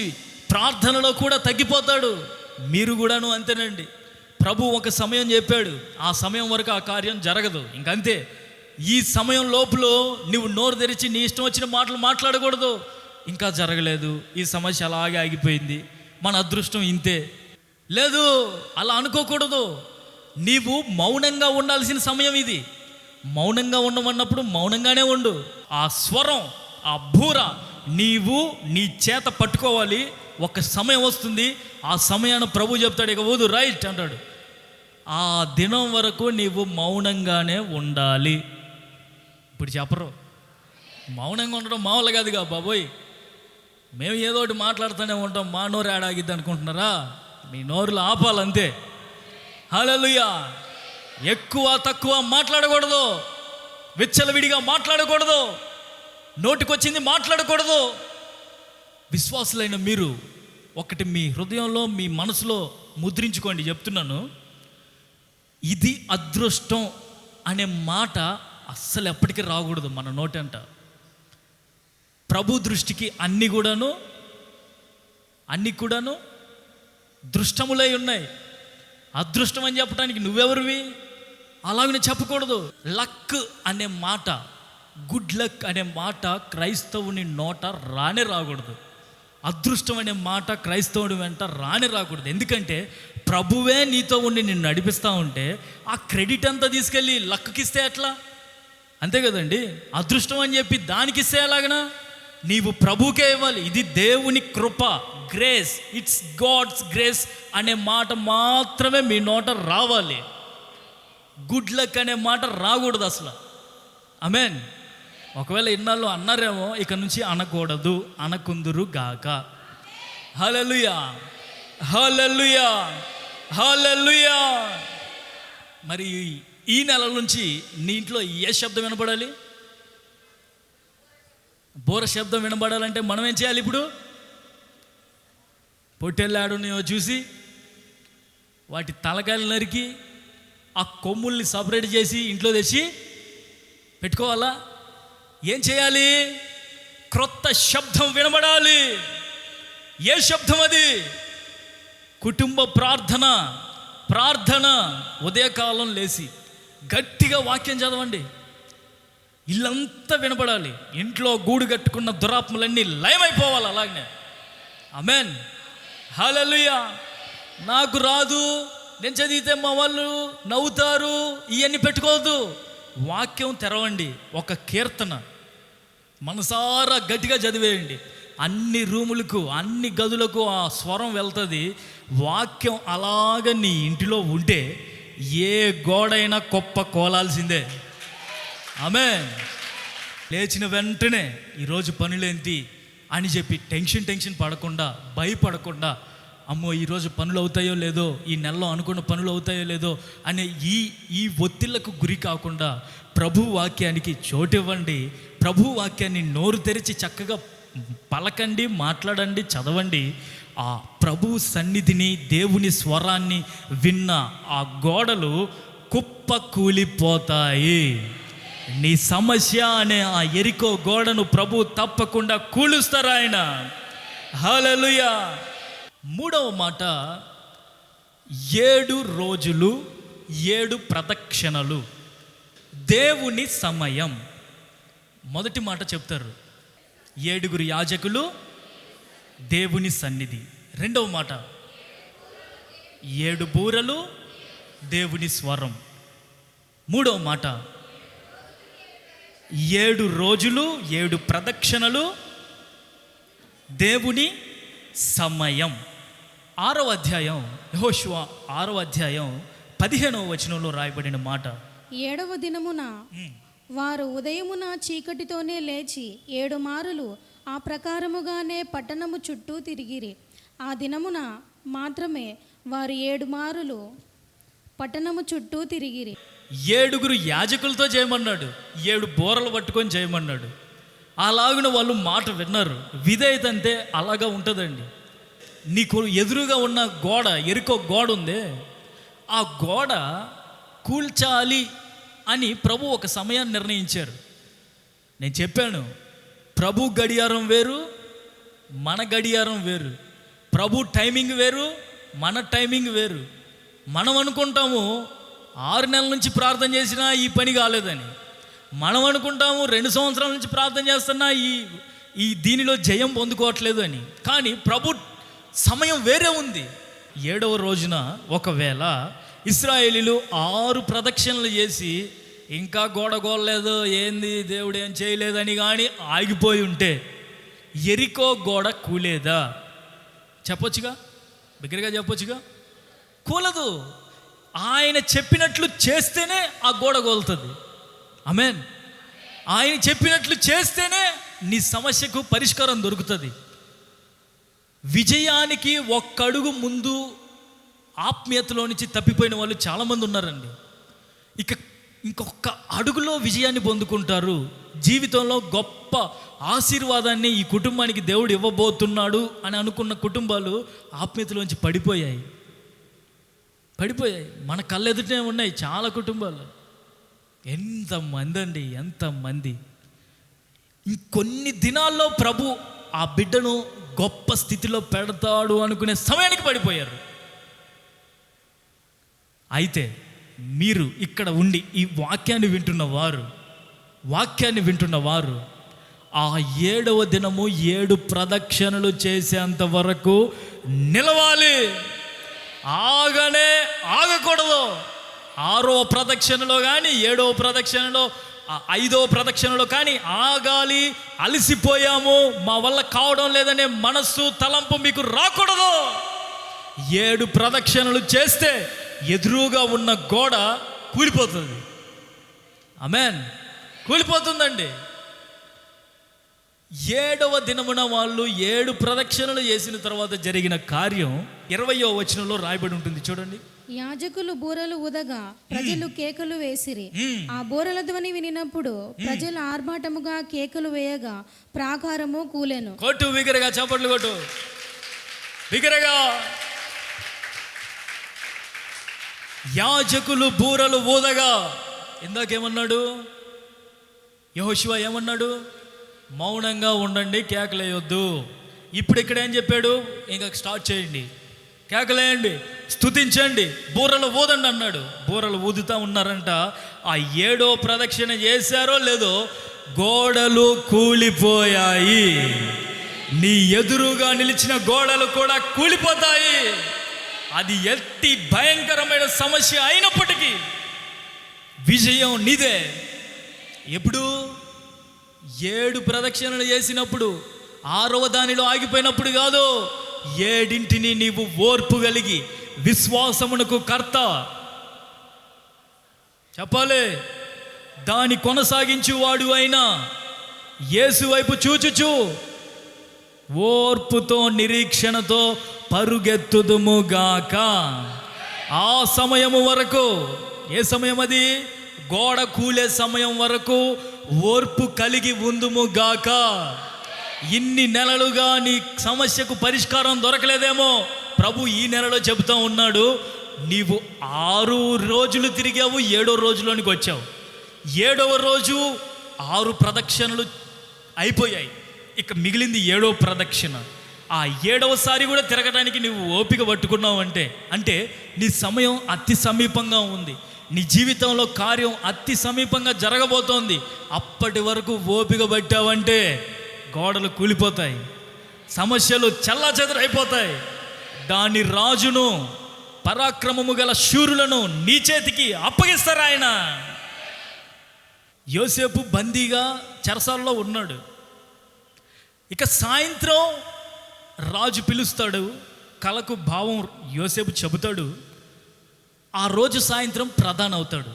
ప్రార్థనలో కూడా తగ్గిపోతాడు. మీరు కూడాను అంతేనండి. ప్రభు ఒక సమయం చెప్పాడు, ఆ సమయం వరకు ఆ కార్యం జరగదు, ఇంకంతే. ఈ సమయం లోపల నువ్వు నోరు తెరిచి నీ ఇష్టం వచ్చిన మాటలు మాట్లాడకూడదు. ఇంకా జరగలేదు, ఈ సమస్య అలాగే ఆగిపోయింది, మన అదృష్టం ఇంతే. లేదు, అలా అనుకోకూడదు. నీవు మౌనంగా ఉండాల్సిన సమయం ఇది. మౌనంగా ఉండమన్నప్పుడు మౌనంగానే ఉండు. ఆ స్వరం, ఆ బూర నీవు నీ చేత పట్టుకోవాలి. ఒక సమయం వస్తుంది, ఆ సమయాన్ని ప్రభు చెప్తాడు, ఇక ఊదు రైట్ అంటాడు. ఆ దినం వరకు నీవు మౌనంగానే ఉండాలి. ఇప్పుడు చెప్పరు, మౌనంగా ఉండడం మామూలు కాదుగా బాబోయ్. మేము ఏదో ఒకటి మాట్లాడుతూనే ఉంటాం, మా నోరు ఏడాగిద్ది అనుకుంటున్నారా? మీ నోరులో ఆపాలంతే. హల్లెలూయా. ఎక్కువ తక్కువ మాట్లాడకూడదు, విచ్చలవిడిగా మాట్లాడకూడదు, నోటికొచ్చింది మాట్లాడకూడదు. విశ్వాసులైన మీరు ఒకటి మీ హృదయంలో, మీ మనసులో ముద్రించుకోండి. చెప్తున్నాను, ఇది అదృష్టం అనే మాట అస్సలు ఎప్పటికీ రాకూడదు మన నోటంట. ప్రభు దృష్టికి అన్నీ కూడాను దృష్టములై ఉన్నాయి. అదృష్టం అని చెప్పడానికి నువ్వెవరివి? అలాగనే చెప్పకూడదు. లక్ అనే మాట, గుడ్ లక్ అనే మాట క్రైస్తవుని నోట రాకూడదు. అదృష్టం అనే మాట క్రైస్తవుడి వెంట రాకూడదు. ఎందుకంటే ప్రభువే నీతో ఉండి నిన్ను నడిపిస్తూ ఉంటే ఆ క్రెడిట్ అంతా తీసుకెళ్ళి లక్కి ఇస్తే ఎట్లా? అంతే కదండి. అదృష్టం అని చెప్పి దానికి ఇస్తే ఎలాగనా? నీవు ప్రభుకే ఇవ్వాలి. ఇది దేవుని కృప, గ్రేస్, ఇట్స్ గాడ్స్ గ్రేస్ అనే మాట మాత్రమే మీ నోట రావాలి. గుడ్ లక్ అనే మాట రాకూడదు అసలు. ఆమేన్. ఒకవేళ ఇన్నాళ్ళు అన్నారేమో, ఇక నుంచి అనకూడదు, అనకుందురు గాక. హల్లెలూయా, హల్లెలూయా, హల్లెలూయా. మరి ఈ నెల నుంచి నీ ఇంట్లో ఏ శబ్దం వినపడాలి? బోర శబ్దం వినబడాలంటే మనం ఏం చేయాలి? ఇప్పుడు పొట్టెళ్ళాడునేవో చూసి వాటి తలకాయలు నరికి ఆ కొమ్ముల్ని సపరేట్ చేసి ఇంట్లో తెచ్చి పెట్టుకోవాలా? ఏం చేయాలి? క్రొత్త శబ్దం వినబడాలి. ఏ శబ్దం అది? కుటుంబ ప్రార్థన. ఉదయకాలం లేచి గట్టిగా వాక్యం చదవండి. ఇల్లంతా వినపడాలి. ఇంట్లో గూడు కట్టుకున్న దురాత్మలన్నీ లయమైపోవాలి. అలాగనే. ఆమేన్. హల్లెలూయా. నాకు రాదు, నేను చదివితే మా వాళ్ళు నవ్వుతారు, ఇవన్నీ పెట్టుకోవద్దు. వాక్యం తెరవండి. ఒక కీర్తన మనసారా గట్టిగా చదివేయండి. అన్ని రూములకు, అన్ని గదులకు ఆ స్వరం వెళ్తుంది. వాక్యం అలాగ నీ ఇంటిలో ఉంటే ఏ గోడైనా కొప్ప కోలాల్సిందే. ఆమేన్. లేచిన వెంటనే ఈరోజు పనులేంటి అని చెప్పి టెన్షన్ పడకుండా, భయపడకుండా, అమ్మో ఈరోజు పనులు అవుతాయో లేదో, ఈ నెలలో అనుకున్న పనులు అవుతాయో లేదో అనే ఈ ఒత్తిళ్లకు గురి కాకుండా ప్రభు వాక్యానికి చోటివ్వండి. ప్రభు వాక్యాన్ని నోరు తెరిచి చక్కగా పలకండి, మాట్లాడండి, చదవండి. ఆ ప్రభు సన్నిధిని, దేవుని స్వరాన్ని విన్న ఆ గోడలు కుప్ప కూలిపోతాయి. నీ సమస్య అనే ఆ ఎరికో గోడను ప్రభు తప్పకుండా కూలుస్తారు ఆయన. హల్లెలూయా. మూడవ మాట, 7 రోజులు 7 ప్రదక్షిణలు దేవుని సమయం. మొదటి మాట చెప్తారు, 7 యాజకులు దేవుని సన్నిధి. రెండవ మాట, 7 బూరలు దేవుని స్వరం. మూడవ మాట, 7 రోజులు 7 ప్రదక్షిణలు దేవుని సమయం. 6వ అధ్యాయం, యెహోషువ 6వ అధ్యాయం 15వ వచనంలో రాయబడిన మాట, 7వ దినమున వారు ఉదయమున చీకటితోనే లేచి 7 మారులు ఆ ప్రకారముగానే పట్టణము చుట్టూ తిరిగిరి. ఆ దినమున మాత్రమే వారు 7 మారులు పట్టణము చుట్టూ తిరిగిరి. 7 యాజకులతో చేయమన్నాడు, 7 బోరలు పట్టుకొని చేయమన్నాడు. అలాగున వాళ్ళు మాట విన్నారు. విధేయత అంటే అలాగా ఉంటుందండి. నీకు ఎదురుగా ఉన్న గోడ, ఎరుకో గోడ ఉందే, ఆ గోడ కూల్చాలి అని ప్రభు ఒక సమయాన్ని నిర్ణయించారు. నేను చెప్పాను, ప్రభు గడియారం వేరు, మన గడియారం వేరు. ప్రభు టైమింగ్ వేరు, మన టైమింగ్ వేరు. మనం అనుకుంటాము 6 నెలల నుంచి ప్రార్థన చేసినా ఈ పని కాలేదని. మనం అనుకుంటాము 2 సంవత్సరాల నుంచి ప్రార్థన చేస్తున్నా ఈ దీనిలో జయం పొందుకోవట్లేదు అని. కానీ ప్రభు సమయం వేరే ఉంది. 7వ రోజున ఒకవేళ ఇశ్రాయేలీలు 6 ప్రదక్షిణలు చేసి ఇంకా గోడ గోడలేదు, ఏంది దేవుడు ఏం చేయలేదని కానీ ఆగిపోయి ఉంటే ఎరికో గోడ కూలేదా? చెప్పొచ్చుగా, బిగ్గరగా చెప్పొచ్చుగా. కూలదు. ఆయన చెప్పినట్లు చేస్తేనే ఆ గోడ కూలుతుంది. ఆమేన్. ఆయన చెప్పినట్లు చేస్తేనే నీ సమస్యకు పరిష్కారం దొరుకుతుంది. విజయానికి ఒక్కడుగు ముందు ఆత్మీయతలో నుంచి తప్పిపోయిన వాళ్ళు చాలామంది ఉన్నారండి. ఇంకొక అడుగులో విజయాన్ని పొందుకుంటారు. జీవితంలో గొప్ప ఆశీర్వాదాన్ని ఈ కుటుంబానికి దేవుడు ఇవ్వబోతున్నాడు అని అనుకున్న కుటుంబాలు ఆత్మీయతలోంచి పడిపోయాయి. మన కళ్ళెదుటే ఉన్నాయి చాలా కుటుంబాలు. ఎంతమంది అండి, ఎంతమంది. ఇంకొన్ని దినాల్లో ప్రభు ఆ బిడ్డను గొప్ప స్థితిలో పెడతాడు అనుకునే సమయానికి పడిపోయారు. అయితే మీరు ఇక్కడ ఉండి ఈ వాక్యాన్ని వింటున్న వారు ఆ 7వ దినము 7 ప్రదక్షిణలు చేసేంత వరకు నిలవాలి. ఆగకూడదు. 6వ ప్రదక్షిణలో కానీ 7వ ప్రదక్షిణలో 5వ ప్రదక్షిణలో కానీ ఆగాలి. అలసిపోయాము, మా వల్ల కావడం లేదనే మనస్సు తలంపు మీకు రాకూడదు. 7 ప్రదక్షిణలు చేస్తే ఎదురుగా ఉన్న గోడ కూలిపోతుంది. ఆమేన్. కూలిపోతుందండి. 7వ దినమున వాళ్ళు 7 ప్రదక్షిణలు చేసిన తర్వాత జరిగిన కార్యం 20వ వచనంలో రాయబడి ఉంటుంది, చూడండి. యాజకులు బూరలు ఊదగా ప్రజలు కేకలు వేసిరి. ఆ బూరల ధ్వని వినినప్పుడు ప్రజలు ఆర్భాటముగా కేకలు వేయగా ప్రాకారము కూలెను. కొట్టు బిగ్గరగా, చప్పట్లు కొట్టు బిగ్గరగా. యాజకులు బూరలు ఊదగా, ఇందాకేమన్నాడు యెహోషువ? ఏమన్నాడు? మౌనంగా ఉండండి, కేకలేయొద్దు. ఇప్పుడు ఇక్కడ ఏం చెప్పాడు? ఇంకా స్టార్ట్ చేయండి, కేకలేయండి, స్తుతించండి, బూరలు ఊదండి అన్నాడు. బూరలు ఊదుతూ ఉన్నారంట. ఆ 7వ ప్రదక్షిణ చేశారో లేదో గోడలు కూలిపోయాయి. నీ ఎదురుగా నిలిచిన గోడలు కూడా కూలిపోతాయి. అది ఎట్టి భయంకరమైన సమస్య అయినప్పటికీ విజయం నీదే. ఎప్పుడు? 7 ప్రదక్షిణలు చేసినప్పుడు, 6వ దానిలో ఆగిపోయినప్పుడు కాదు. 7 నీవు ఓర్పు కలిగి విశ్వాసమునకు కర్త చెప్పాలి, దాని కొనసాగించువాడు అయినా యేసు వైపు చూచుచు ఓర్పుతో నిరీక్షణతో పరుగెత్తుదుముగాక. ఆ సమయము వరకు, ఏ సమయం అది? గోడ కూలే సమయం వరకు ఓర్పు కలిగి ఉందుముగాక. ఇన్ని నెలలుగా నీ సమస్యకు పరిష్కారం దొరకలేదేమో, ప్రభు ఈ నెలలో చెబుతూ ఉన్నాడు. నీవు 6 రోజులు తిరిగావు, 7వ రోజులోనికి వచ్చావు. 7వ రోజు 6 ప్రదక్షిణలు అయిపోయాయి. ఇక మిగిలింది 7వ ప్రదక్షిణ. ఆ 7వసారి కూడా తిరగడానికి నువ్వు ఓపిక పట్టుకున్నావు అంటే నీ సమయం అతి సమీపంగా ఉంది. నీ జీవితంలో కార్యం అతి సమీపంగా జరగబోతోంది. అప్పటి వరకు ఓపిక పట్టావంటే గోడలు కూలిపోతాయి, సమస్యలు చెల్లాచెదరైపోతాయి. దాని రాజును, పరాక్రమము గల శూరులను నీ చేతికి అప్పగిస్తారు ఆయన. యోసేపు బందీగా చెరసాలలో ఉన్నాడు. ఇక సాయంత్రం రాజు పిలుస్తాడు. కలకు భావం యోసేపు చెబుతాడు. ఆ రోజు సాయంత్రం ప్రధాన అవుతాడు.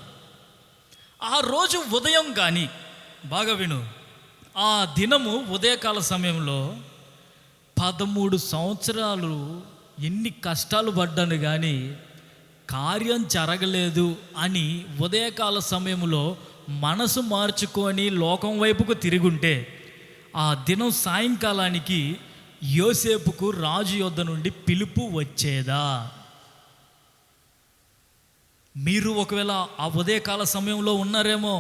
ఆ రోజు ఉదయం కానీ, బాగా విను, ఆ దినము ఉదయకాల సమయంలో 13 సంవత్సరాలు ఎన్ని కష్టాలు పడ్డాను కానీ కార్యం జరగలేదు అని ఉదయకాల సమయంలో మనసు మార్చుకొని లోకం వైపుకు తిరుగుంటే, ఆ దినం సాయంకాలానికి యోసేపుకు రాజు యొద్ద నుండి పిలుపు వచ్చేదా? మీరు ఒకవేళ ఆ ఉదయకాల సమయంలో ఉన్నారేమో,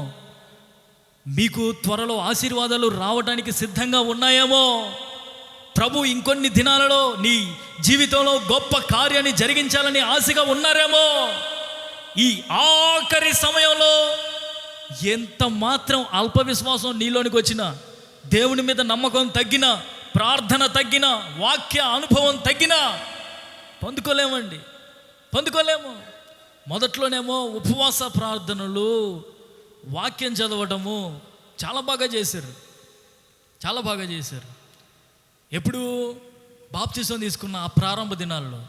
మీకు త్వరలో ఆశీర్వాదాలు రావడానికి సిద్ధంగా ఉన్నాయేమో. ప్రభు ఇంకొన్ని దినాలలో నీ జీవితంలో గొప్ప కార్యాన్ని జరిగించాలని ఆశగా ఉన్నారేమో. ఈ ఆఖరి సమయంలో ఎంత మాత్రం అల్ప విశ్వాసం నీలోనికి వచ్చినా, దేవుని మీద నమ్మకం తగ్గినా, ప్రార్థన తగ్గినా, వాక్య అనుభవం తగ్గినా, పొందుకోలేము. మొదట్లోనేమో ఉపవాస ప్రార్థనలు, వాక్యం చదవటము చాలా బాగా చేశారు. ఎప్పుడు బాప్తిసం తీసుకున్న ఆ ప్రారంభ దినాల్లో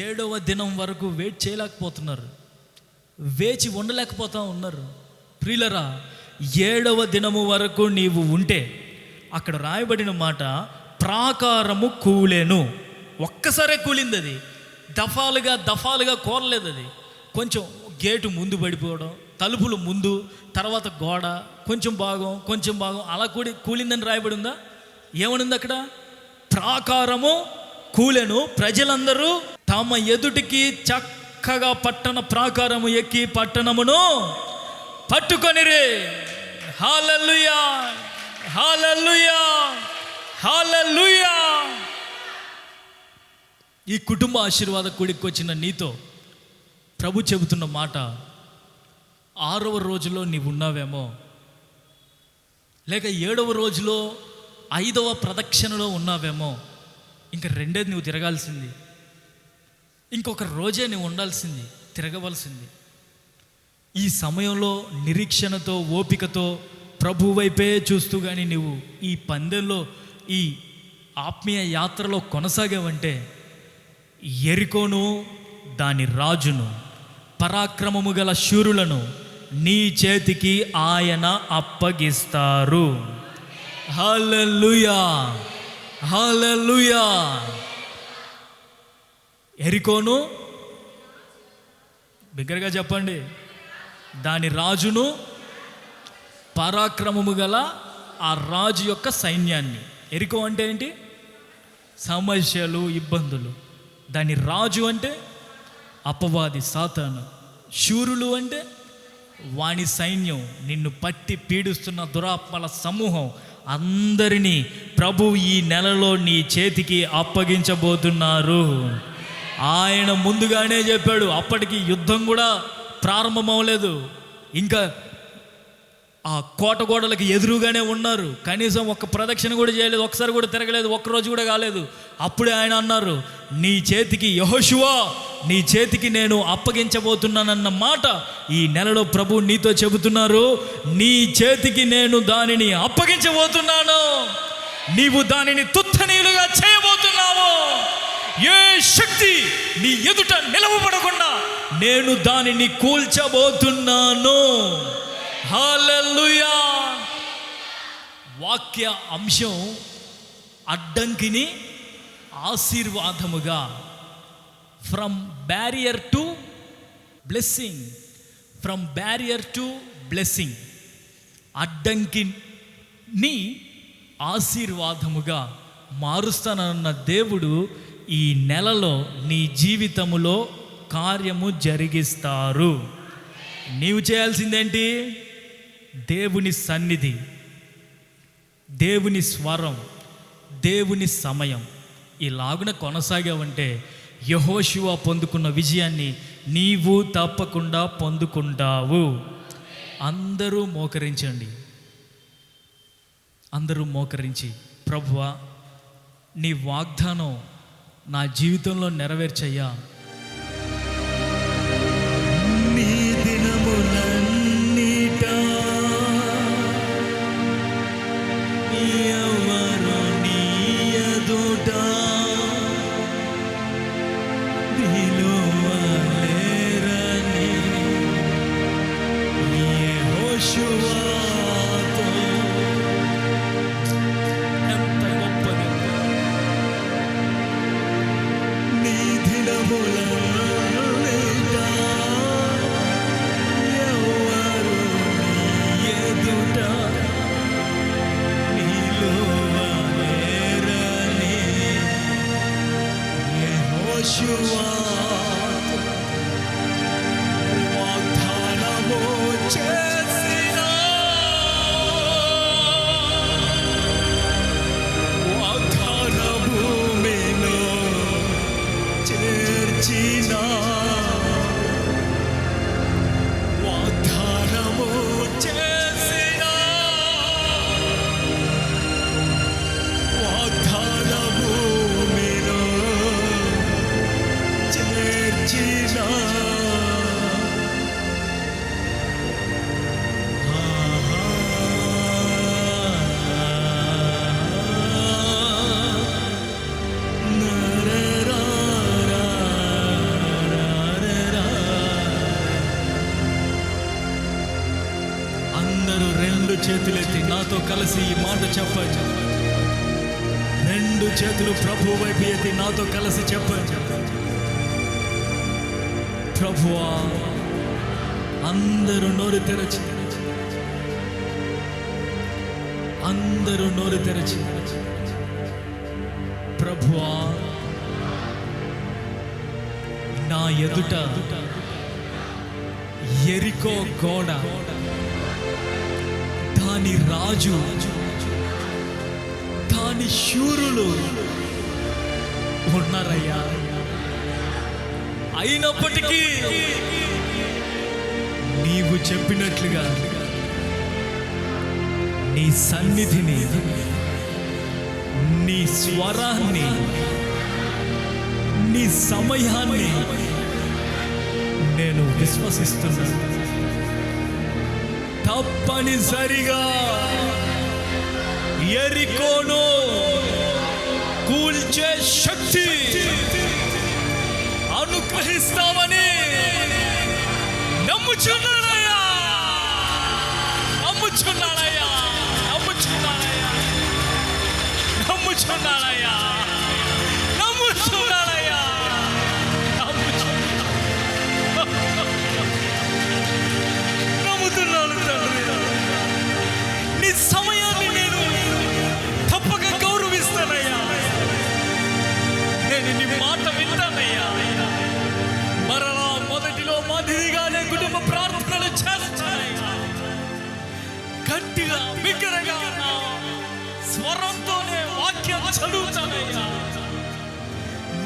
7వ దినం వరకు వెయిట్ చేయలేకపోతున్నారు, వేచి ఉండలేకపోతూ ఉన్నారు. ప్రియులరా, 7వ దినము వరకు నీవు ఉంటే అక్కడ రాయబడిన మాట ప్రాకారము కూలెను. ఒక్కసారే కూలింది. అది దఫాలుగా కోరలేదు. అది కొంచెం గేటు ముందు పడిపోవడం, తలుపులు ముందు, తర్వాత గోడ, కొంచెం భాగం అలా కూలిందని రాయబడి ఉందా? ఏమనుంది అక్కడ? ప్రాకారము కూలెను, ప్రజలందరూ తమ ఎదుటికి చక్కగా పట్టణ ప్రాకారము ఎక్కి పట్టణమును పట్టుకొనిరి. హల్లెలూయా, హల్లెలూయా, హల్లెలూయా. ఈ కుటుంబ ఆశీర్వాద కూడికి వచ్చిన నీతో ప్రభు చెబుతున్న మాట, 6వ రోజులో నీవు ఉన్నావేమో, లేక 7వ రోజులో 5వ ప్రదక్షిణలో ఉన్నావేమో. ఇంకా 2 నువ్వు తిరగాల్సింది, ఇంకొక రోజే నువ్వు ఉండాల్సింది, తిరగవలసింది. ఈ సమయంలో నిరీక్షణతో, ఓపికతో ప్రభు వైపే చూస్తూ కానీ నువ్వు ఈ పందెంలో, ఈ ఆత్మీయ యాత్రలో కొనసాగావంటే యెరికోను దాని రాజును, పరాక్రమము గల శూరులను నీ చేతికి ఆయన అప్పగిస్తారు. హల్లెలూయా, హల్లెలూయా. యెరికోను, బిగ్గరగా చెప్పండి, దాని రాజును, పరాక్రమము గల ఆ రాజు యొక్క సైన్యాన్ని. యెరికో అంటే ఏంటి? సమస్యలు, ఇబ్బందులు. దాని రాజు అంటే అపవాది, సాతాను. శూరులు అంటే వాని సైన్యం, నిన్ను పట్టి పీడిస్తున్న దురాత్మల సమూహం. అందరినీ ప్రభు ఈ నెలలో నీ చేతికి అప్పగించబోతున్నారు. ఆయన ముందుగానే చెప్పాడు. అప్పటికి యుద్ధం కూడా ప్రారంభమవలేదు. ఇంకా ఆ కోట గోడలకు ఎదురుగానే ఉన్నారు. కనీసం ఒక్క ప్రదక్షిణ కూడా చేయలేదు, ఒకసారి కూడా తిరగలేదు, ఒక్కరోజు కూడా కాలేదు. అప్పుడే ఆయన అన్నారు, నీ చేతికి యెహోషువా, నీ చేతికి నేను అప్పగించబోతున్నానన్న మాట ఈ నెలలో ప్రభు నీతో చెబుతున్నారు. నీ చేతికి నేను దానిని అప్పగించబోతున్నాను. నీవు దానిని తుత్తనీయులుగా చేయబోతున్నావు. ఏ శక్తి నీ ఎదుట నిలవబడకుండా నేను దానిని కూల్చబోతున్నాను. హల్లెలూయా. వాక్య అంశం అడ్డంకిని ఆశీర్వాదముగా, from barrier to blessing, from barrier to blessing. అడ్డంకిని ఆశీర్వాదముగా మారుస్తానన్న దేవుడు ఈ నెలలో నీ జీవితములో కార్యము జరిగిస్తారు. నీవు చేయాల్సిందేంటి? దేవుని సన్నిధి, దేవుని స్వరం, దేవుని సమయం ఇలాగున కొనసాగావంటే యెహోషువ పొందుకున్న విజయాన్ని నీవు తప్పకుండా పొందుకుంటావు. అందరూ మోకరించండి. అందరూ మోకరించి, ప్రభువా నీ వాగ్దానం నా జీవితంలో నెరవేర్చయ్యా. నీ దినములన్నిట ఎవరు నీ ఎదుట నిలువలేరని యెహోషువతో. ఎంత గొప్పది! నీ దినములన్నిట ఎవరు నీ ఎదుట నిలువలేరని యెహోషువతో వాగ్దానము చేసిన, వాగ్దాన భూమిలో చేర్చిన, వాగ్దానము చేసిన, వాగ్దాన భూమిలో చేతులెత్తి నాతో కలిసి ఈ మాట చెప్పండి. రెండు చేతులు ప్రభు వైపు ఎత్తి నాతో కలిసి చెప్పండి. ప్రభువా, అందరూ నోరు తెరచి, అందరూ నోరు తెరచి, ప్రభువా నా ఎదుట యెరికో గోడ, దాని రాజు, దాని శూరులు ఉన్నారయ్యా. అయినప్పటికీ నీవు చెప్పినట్లుగా నీ సన్నిధిని, నీ స్వరాన్ని, నీ సమయాన్ని నేను విశ్వసిస్తున్నాను. తప్పనిసరిగా యెరికోను కూల్చే శక్తి అనుగ్రహిస్తామని నమ్ముచున్నానయ్యా, నమ్ముచున్నానయ్యా, నమ్ముచున్నానయ్యా, నమ్ముచున్నానయ్యా, నమ్ముచున్నానయ్యా, నమ్ముతున్నాను తండ్రి. నీ సమయాన్ని నేను తప్పక గౌరవిస్తానయ్యా. నేను నీ మాట వింటానయ్యా. మరలా మొదటిలో మాదిరిగానే కుటుంబ ప్రార్థనలు చేస్తానయ్యా. గట్టిగా బిగ్గరగా నా స్వరంతోనే వాక్యం చదువుతానయ్యా.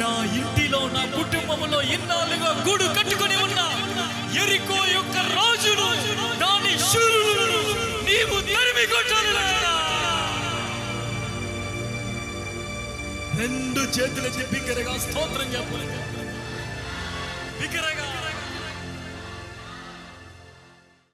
నా ఇంటిలో, నా కుటుంబంలో ఇన్నాళ్ళుగా గూడు కట్టుకుని ఉన్న యెరికో యొక్క రాజును, దాని శూరులను నీవు తరిమి కొట్టాలి. రెండు చేతులెత్తి బిగ్గరగా స్తోత్రం చెప్పాలి. బిగ్గరగా